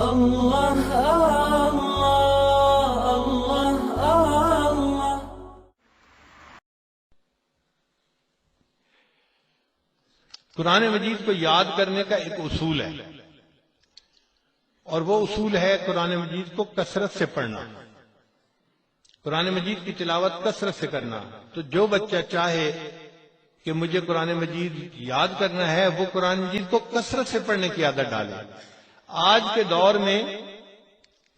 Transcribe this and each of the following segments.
اللہ اللہ اللہ۔ قرآن مجید کو یاد کرنے کا ایک اصول ہے، اور وہ اصول ہے قرآن مجید کو کثرت سے پڑھنا، قرآن مجید کی تلاوت کثرت سے کرنا۔ تو جو بچہ چاہے کہ مجھے قرآن مجید یاد کرنا ہے، وہ قرآن مجید کو کثرت سے پڑھنے کی عادت ڈالے۔ آج کے دور میں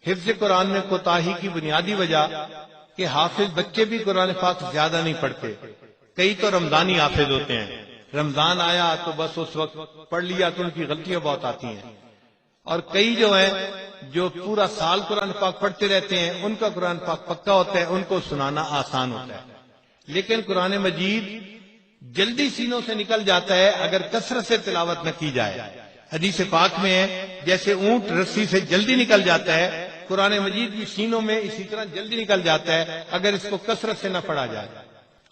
حفظ قرآن میں کوتاہی کی بنیادی وجہ کہ حافظ بچے بھی قرآن پاک زیادہ نہیں پڑھتے۔ کئی تو رمضانی حافظ ہوتے ہیں، رمضان آیا تو بس اس وقت پڑھ لیا تو ان کی غلطیاں بہت آتی ہیں، اور کئی جو ہیں جو پورا سال قرآن پاک پڑھتے رہتے ہیں، ان کا قرآن پاک پکا ہوتا ہے، ان کو سنانا آسان ہوتا ہے۔ لیکن قرآن مجید جلدی سینوں سے نکل جاتا ہے اگر کثرت سے تلاوت نہ کی جائے۔ حدیث پاک میں ہے جیسے اونٹ رسی سے جلدی نکل جاتا ہے، قرآن مجید بھی سینوں میں اسی طرح جلدی نکل جاتا ہے اگر اس کو کثرت سے نہ پڑھا جائے۔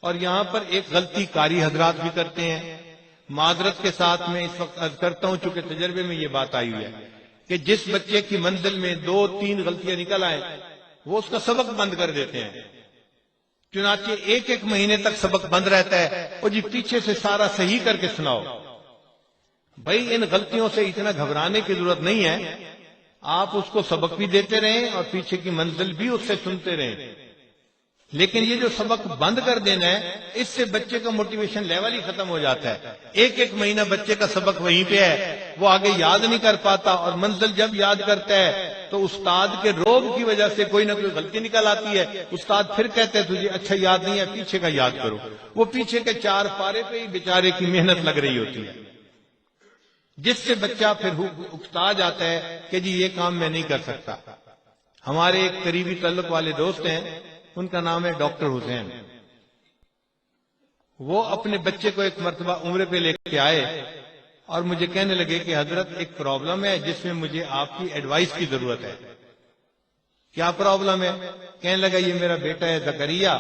اور یہاں پر ایک غلطی قاری حضرات بھی کرتے ہیں، معذرت کے ساتھ میں اس وقت عرض کرتا ہوں چونکہ تجربے میں یہ بات آئی ہوئی ہے کہ جس بچے کی منزل میں 2-3 غلطیاں نکل آئیں وہ اس کا سبق بند کر دیتے ہیں، چنانچہ ایک مہینے تک سبق بند رہتا ہے، اور جی پیچھے سے سارا صحیح کر کے سناؤ۔ بھائی ان غلطیوں سے اتنا گھبرانے کی ضرورت نہیں ہے، آپ اس کو سبق بھی دیتے رہیں اور پیچھے کی منزل بھی اس سے سنتے رہیں، لیکن یہ جو سبق بند کر دینا ہے اس سے بچے کا موٹیویشن لیول ہی ختم ہو جاتا ہے۔ ایک مہینہ بچے کا سبق وہیں پہ ہے، وہ آگے یاد نہیں کر پاتا، اور منزل جب یاد کرتا ہے تو استاد کے روب کی وجہ سے کوئی نہ کوئی غلطی نکل آتی ہے، استاد پھر کہتے ہیں تجھے اچھا یاد نہیں ہے، پیچھے کا یاد کرو۔ وہ پیچھے کے 4 پارے پہ ہی بیچارے کی محنت لگ رہی ہوتی ہے، جس سے بچہ پھر اکتا جاتا ہے کہ جی یہ کام میں نہیں کر سکتا۔ ہمارے ایک قریبی تعلق والے دوست ہیں، ان کا نام ہے ڈاکٹر حسین۔ وہ اپنے بچے کو ایک مرتبہ عمرے پہ لے کے آئے اور مجھے کہنے لگے کہ حضرت ایک پرابلم ہے جس میں مجھے آپ کی ایڈوائس کی ضرورت ہے۔ کیا پرابلم ہے؟ کہنے لگا یہ میرا بیٹا ہے زکریا،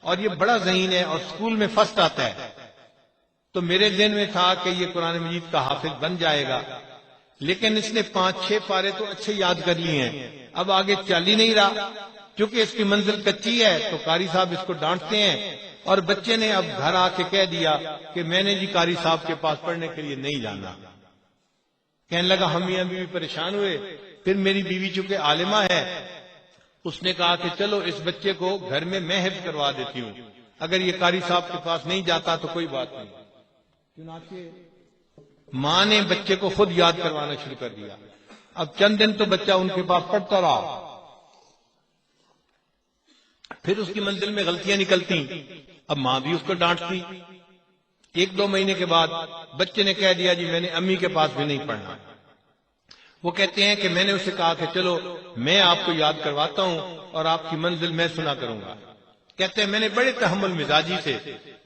اور یہ بڑا ذہین ہے اور اسکول میں فرسٹ آتا ہے، تو میرے ذہن میں تھا کہ یہ قرآن مجید کا حافظ بن جائے گا، لیکن اس نے 5-6 پارے تو اچھے یاد کر لیے ہیں، اب آگے چل ہی نہیں رہا۔ چونکہ اس کی منزل کچی ہے تو قاری صاحب اس کو ڈانٹتے ہیں، اور بچے نے اب گھر آ کے کہہ دیا کہ میں نے جی قاری صاحب کے پاس پڑھنے کے لیے نہیں جانا۔ کہنے لگا ہم میاں بیوی پریشان ہوئے، پھر میری بیوی چونکہ عالمہ ہے اس نے کہا کہ چلو اس بچے کو گھر میں حفظ کروا دیتی ہوں، اگر یہ قاری صاحب کے پاس نہیں جاتا تو کوئی بات نہیں۔ چنانچہ ماں نے بچے کو خود یاد کروانا شروع کر دیا۔ اب چند دن تو بچہ ان کے پاس پڑھتا رہا، پھر اس کی منزل میں غلطیاں نکلتی، اب ماں بھی اس کو ڈانٹتی۔ 1-2 مہینے کے بعد بچے نے کہہ دیا جی میں نے امی کے پاس بھی نہیں پڑھنا۔ وہ کہتے ہیں کہ میں نے اسے کہا کہ چلو میں آپ کو یاد کرواتا ہوں اور آپ کی منزل میں سنا کروں گا۔ کہتے ہیں میں نے بڑے تحمل مزاجی سے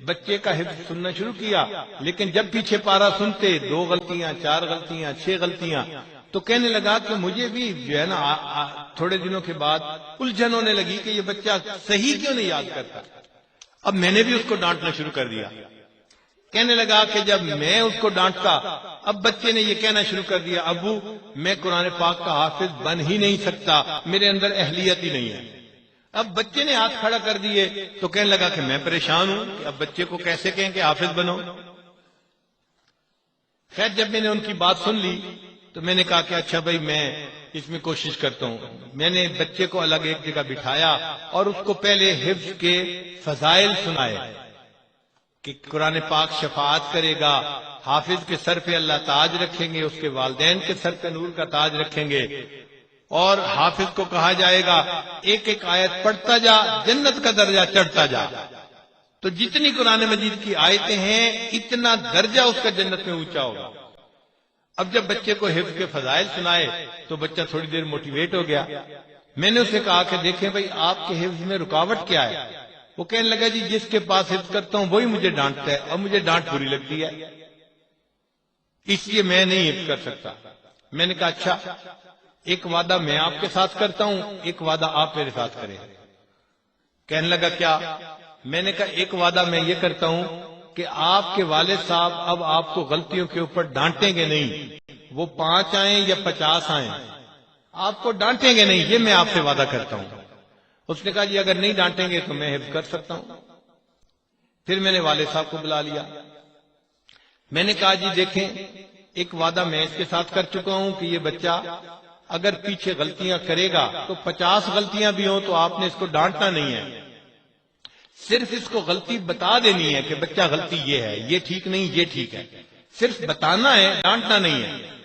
بچے کا حفظ سننا شروع کیا، لیکن جب پیچھے پارا سنتے 2 غلطیاں 4 غلطیاں 6 غلطیاں، تو کہنے لگا کہ مجھے بھی جو ہے نا تھوڑے دنوں کے بعد الجھن ہونے لگی کہ یہ بچہ صحیح کیوں نہیں یاد کرتا۔ اب میں نے بھی اس کو ڈانٹنا شروع کر دیا۔ کہنے لگا کہ جب میں اس کو ڈانٹتا اب بچے نے یہ کہنا شروع کر دیا ابو میں قرآن پاک کا حافظ بن ہی نہیں سکتا، میرے اندر اہلیت ہی نہیں ہے۔ اب بچے نے ہاتھ کھڑا کر دیے تو کہنے لگا کہ میں پریشان ہوں کہ اب بچے کو کیسے کہیں کہ حافظ بنو۔ خیر جب میں نے ان کی بات سن لی تو میں نے کہا کہ اچھا بھائی میں اس میں کوشش کرتا ہوں۔ میں نے بچے کو الگ ایک جگہ بٹھایا اور اس کو پہلے حفظ کے فضائل سنائے کہ قرآن پاک شفاعت کرے گا، حافظ کے سر پہ اللہ تاج رکھیں گے، اس کے والدین کے سر پہ نور کا تاج رکھیں گے، اور حافظ کو کہا جائے گا ایک آیت پڑھتا جا جنت کا درجہ چڑھتا جا۔ تو جتنی قرآن مجید کی آیتیں ہیں اتنا درجہ اس کا جنت میں اونچا ہوگا۔ اب جب بچے کو حفظ کے فضائل سنائے تو بچہ تھوڑی دیر موٹیویٹ ہو گیا۔ میں نے اسے کہا کہ دیکھیں بھائی آپ کے حفظ میں رکاوٹ کیا ہے؟ وہ کہنے لگا جی جس کے پاس حفظ کرتا ہوں وہی مجھے ڈانٹتا ہے اور مجھے ڈانٹ بری لگتی ہے، اس لیے میں نہیں حفظ کر سکتا۔ میں نے کہا اچھا ایک وعدہ میں آپ کے ساتھ کرتا ہوں، ایک وعدہ آپ میرے ساتھ کریں۔ کہنے لگا کیا؟ میں نے کہا ایک وعدہ میں یہ کرتا ہوں کہ آپ کے والد صاحب اب آپ کو غلطیوں کے اوپر ڈانٹیں گے نہیں، وہ 5 آئیں یا 50 آئیں، آپ کو ڈانٹیں گے نہیں، یہ میں آپ سے وعدہ کرتا ہوں۔ اس نے کہا جی اگر نہیں ڈانٹیں گے تو میں حفظ کر سکتا ہوں۔ پھر میں نے والد صاحب کو بلا لیا، میں نے کہا جی دیکھیں ایک وعدہ میں اس کے ساتھ کر چکا ہوں کہ یہ بچہ اگر پیچھے غلطیاں کرے گا تو 50 غلطیاں بھی ہوں تو آپ نے اس کو ڈانٹنا نہیں ہے، صرف اس کو غلطی بتا دینی ہے کہ بچہ غلطی یہ ہے، یہ ٹھیک نہیں، یہ ٹھیک ہے، صرف بتانا ہے، ڈانٹنا نہیں ہے۔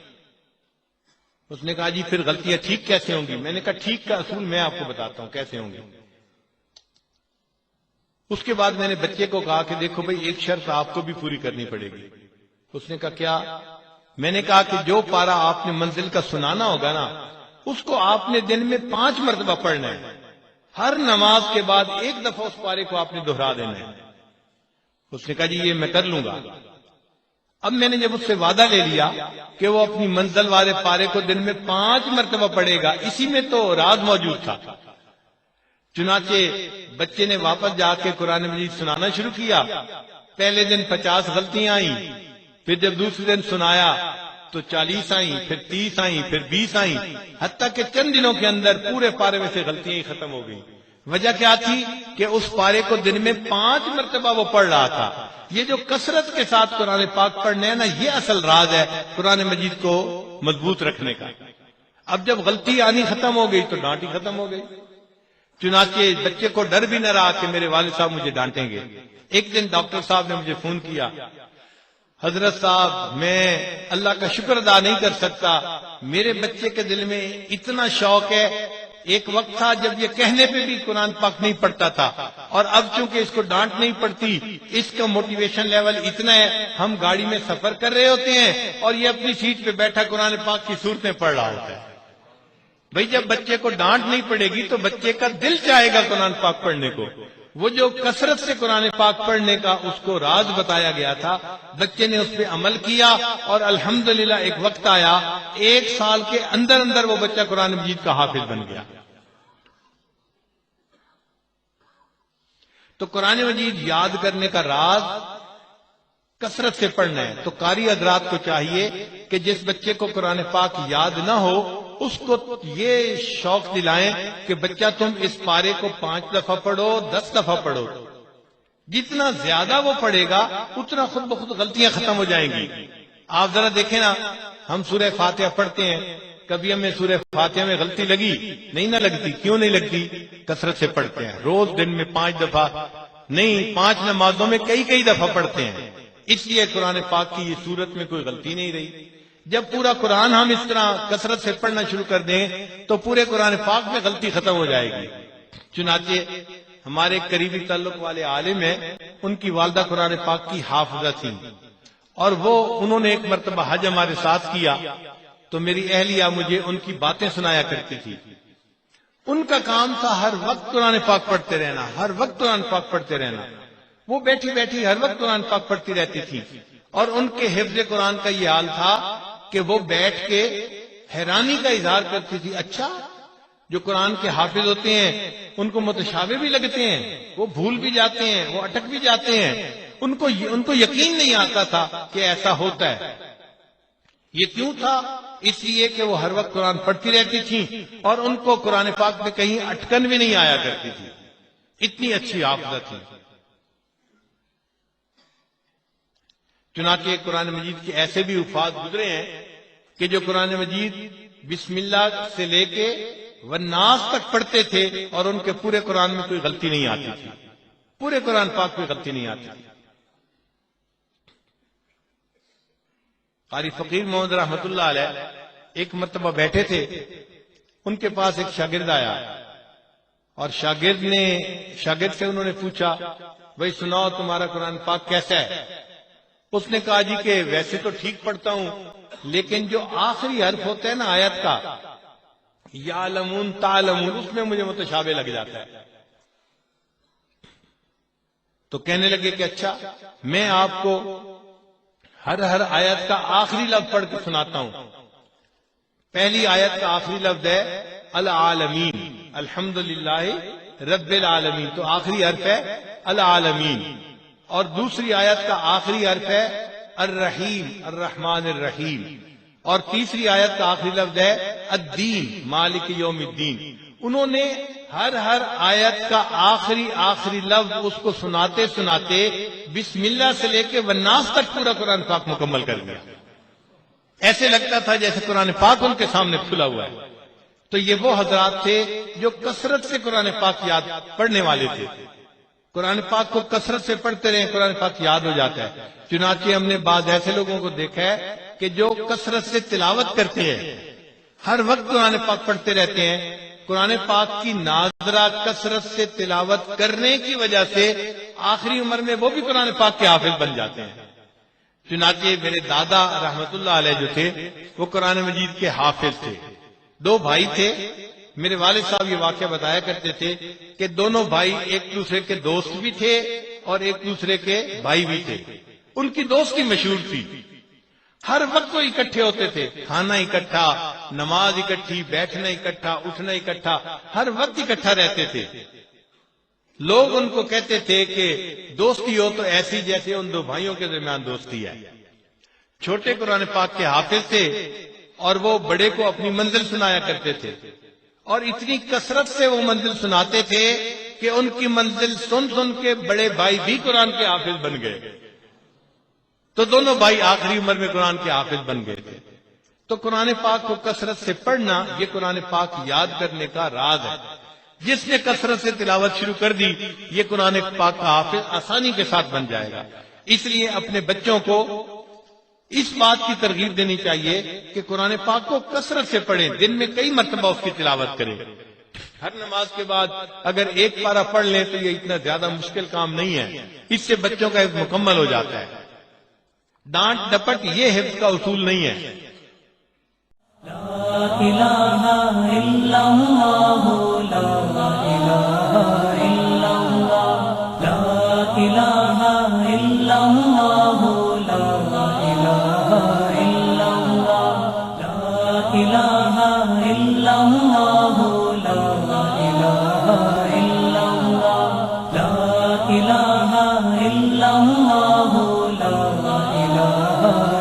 اس نے کہا جی پھر غلطیاں ٹھیک کیسے ہوں گی؟ میں نے کہا ٹھیک کا اصول میں آپ کو بتاتا ہوں کیسے ہوں گی۔ اس کے بعد میں نے بچے کو کہا کہ دیکھو بھئی ایک شرط آپ کو بھی پوری کرنی پڑے گی۔ اس نے کہا کیا؟ میں نے کہا کہ جو پارہ آپ نے منزل کا سنانا ہوگا نا اس کو آپ نے دن میں 5 مرتبہ پڑھنا ہے، ہر نماز کے بعد 1 دفعہ اس پارے کو آپ نے دہرا دینا ہے۔ اس نے کہا جی یہ میں کر لوں گا۔ اب میں نے جب اس سے وعدہ لے لیا کہ وہ اپنی منزل والے پارے کو دن میں 5 مرتبہ پڑھے گا، اسی میں تو راز موجود تھا۔ چنانچہ بچے نے واپس جا کے قرآن مجید سنانا شروع کیا۔ پہلے دن 50 غلطیاں آئیں، پھر جب دوسرے دن سنایا تو 40 آئیں، پھر 30 آئیں، پھر 20 آئیں، حتیٰ کہ چند دنوں کے اندر پورے پارے میں سے غلطیاں ہی ختم ہو گئیں۔ وجہ کیا تھی کہ اس پارے کو دن میں 5 مرتبہ وہ پڑھ رہا تھا۔ یہ جو کثرت کے ساتھ قرآن پاک پڑھنے ہے نا، یہ اصل راز ہے قرآن مجید کو مضبوط رکھنے کا۔ اب جب غلطی آنی ختم ہو گئی تو ڈانٹ ہی ختم ہو گئی۔ چنانچہ بچے کو ڈر بھی نہ رہا کہ میرے والد صاحب مجھے ڈانٹیں گے۔ ایک دن ڈاکٹر صاحب نے مجھے فون کیا، حضرت صاحب میں اللہ کا شکر ادا نہیں کر سکتا، میرے بچے کے دل میں اتنا شوق ہے، ایک وقت تھا جب یہ کہنے پہ بھی قرآن پاک نہیں پڑھتا تھا، اور اب چونکہ اس کو ڈانٹ نہیں پڑتی، اس کا موٹیویشن لیول اتنا ہے، ہم گاڑی میں سفر کر رہے ہوتے ہیں اور یہ اپنی سیٹ پہ بیٹھا قرآن پاک کی صورتیں پڑھ رہا ہوتا ہے۔ بھئی جب بچے کو ڈانٹ نہیں پڑے گی تو بچے کا دل چاہے گا قرآن پاک پڑھنے کو۔ وہ جو کثرت سے قرآن پاک پڑھنے کا اس کو راز بتایا گیا تھا، بچے نے اس پہ عمل کیا، اور الحمدللہ ایک وقت آیا 1 سال کے اندر اندر وہ بچہ قرآن مجید کا حافظ بن گیا۔ تو قرآن مجید یاد کرنے کا راز کثرت سے پڑھنا ہے۔ تو قاری حضرات کو چاہیے کہ جس بچے کو قرآن پاک یاد نہ ہو اس کو یہ شوق دلائیں کہ بچہ تم اس پارے کو 5 دفعہ پڑھو، 10 دفعہ پڑھو۔ جتنا زیادہ وہ پڑھے گا اتنا خود بخود غلطیاں ختم ہو جائیں گی۔ آپ ذرا دیکھیں نا، ہم سورہ فاتحہ پڑھتے ہیں، کبھی ہمیں سورہ فاتحہ میں غلطی لگی نہیں؟ نہ لگتی۔ کیوں نہیں لگتی؟ کثرت سے پڑھتے ہیں، روز دن میں 5 دفعہ نہیں، 5 نمازوں میں کئی دفعہ پڑھتے ہیں، اس لیے قرآن پاک کی یہ صورت میں کوئی غلطی نہیں رہی۔ جب پورا قرآن ہم اس طرح کثرت سے پڑھنا شروع کر دیں تو پورے قرآن پاک میں غلطی ختم ہو جائے گی۔ چنانچہ ہمارے قریبی تعلق والے عالم ہیں، ان کی والدہ قرآن پاک کی حافظہ تھیں، اور انہوں نے ایک مرتبہ حج ہمارے ساتھ کیا تو میری اہلیہ مجھے ان کی باتیں سنایا کرتی تھی۔ ان کا کام تھا ہر وقت قرآن پاک پڑھتے رہنا، ہر وقت قرآن پاک پڑھتے رہنا۔ وہ بیٹھی بیٹھی ہر وقت قرآن پاک پڑھتی رہتی تھی، اور ان کے حفظ قرآن کا یہ حال تھا کہ وہ بیٹھ کے حیرانی کا اظہار کرتی تھی، اچھا جو قرآن کے حافظ ہوتے ہیں ان کو متشابہ بھی لگتے ہیں، وہ بھول بھی جاتے ہیں، وہ اٹک بھی جاتے ہیں، ان کو یقین نہیں آتا تھا کہ ایسا ہوتا ہے۔ یہ کیوں تھا؟ اس لیے کہ وہ ہر وقت قرآن پڑھتی رہتی تھی اور ان کو قرآن پاک میں کہیں اٹکن بھی نہیں آیا کرتی تھی، اتنی اچھی حافظہ تھی۔ چنانچہ قرآن مجید کے ایسے بھی الفاظ گزرے ہیں کہ جو قرآن مجید بسم اللہ سے لے کے والناس تک پڑھتے تھے اور ان کے پورے قرآن میں کوئی غلطی نہیں آتی تھی، پورے قرآن پاک میں غلطی نہیں آتی تھی۔ قاری فقیر محمد رحمت اللہ علیہ ایک مرتبہ بیٹھے تھے، ان کے پاس ایک شاگرد آیا، اور شاگرد سے انہوں نے پوچھا بھائی سناؤ تمہارا قرآن پاک کیسا ہے؟ اس نے کہا جی کہ ویسے تو ٹھیک پڑھتا ہوں، لیکن جو آخری حرف ہوتا ہے نا آیت کا، یعلمون تعلمون، اس میں مجھے متشابہ لگ جاتا ہے۔ تو کہنے لگے کہ اچھا میں آپ کو ہر آیت کا آخری لفظ پڑھ کے سناتا ہوں۔ پہلی آیت کا آخری لفظ ہے العالمین، الحمدللہ رب العالمین، تو آخری حرف ہے العالمین، اور دوسری آیت کا آخری حرف ہے الرحیم، الرحمن الرحیم، اور تیسری آیت کا آخری لفظ ہے الدین، مالک یوم الدین. انہوں نے ہر آیت کا آخری لفظ اس کو سناتے سناتے بسم اللہ سے لے کے والناس تک پورا قرآن پاک مکمل کر دیا. ایسے لگتا تھا جیسے قرآن پاک ان کے سامنے کھلا ہوا ہے. تو یہ وہ حضرات تھے جو کثرت سے قرآن پاک یاد پڑھنے والے تھے. قرآن پاک کو کثرت سے پڑھتے رہے قرآن پاک یاد ہو جاتا ہے. چنانچہ ہم نے بعض ایسے لوگوں کو دیکھا ہے کہ جو کثرت سے تلاوت کرتے ہیں، ہر وقت قرآن پاک پڑھتے رہتے ہیں. قرآن پاک کی ناظرہ کثرت سے تلاوت کرنے کی وجہ سے آخری عمر میں وہ بھی قرآن پاک کے حافظ بن جاتے ہیں. چنانچہ میرے دادا رحمت اللہ علیہ جو تھے وہ قرآن مجید کے حافظ تھے. 2 بھائی تھے. میرے والد صاحب یہ واقعہ بتایا کرتے تھے کہ دونوں بھائی ایک دوسرے کے دوست بھی تھے اور ایک دوسرے کے بھائی بھی تھے. ان کی دوستی مشہور تھی. ہر وقت وہ اکٹھے ہوتے تھے، کھانا اکٹھا، نماز اکٹھی، بیٹھنا اکٹھا، اٹھنا اکٹھا، ہر وقت اکٹھا رہتے تھے. لوگ ان کو کہتے تھے کہ دوستی ہو تو ایسی جیسے ان 2 بھائیوں کے درمیان دوستی ہے. چھوٹے قرآن پاک کے حافظ تھے اور وہ بڑے کو اپنی منزل سنایا کرتے تھے. اور اتنی کثرت سے وہ منزل سناتے تھے کہ ان کی منزل سن سن کے بڑے بھائی بھی قرآن کے حافظ بن گئے. تو دونوں بھائی آخری عمر میں قرآن کے حافظ بن گئے تھے. تو قرآن پاک کو کثرت سے پڑھنا یہ قرآن پاک یاد کرنے کا راز ہے. جس نے کثرت سے تلاوت شروع کر دی یہ قرآن پاک کا حافظ آسانی کے ساتھ بن جائے گا. اس لیے اپنے بچوں کو اس بات کی ترغیب دینی چاہیے کہ قرآن پاک کو کثرت سے پڑھیں، دن میں کئی مرتبہ اس کی تلاوت کریں. ہر نماز کے بعد اگر 1 پارہ پڑھ لیں تو یہ اتنا زیادہ مشکل کام نہیں ہے. اس سے بچوں کا حفظ مکمل ہو جاتا ہے. ڈانٹ ڈپٹ یہ حفظ کا اصول نہیں ہے. لا الہ الا اللہ، لا الہ الا اللہ، لا الہ الا اللہ، لا الہ الا اللہ، لا الہ الا اللہ، لا الہ الا اللہ، لا الہ الا اللہ، لا الہ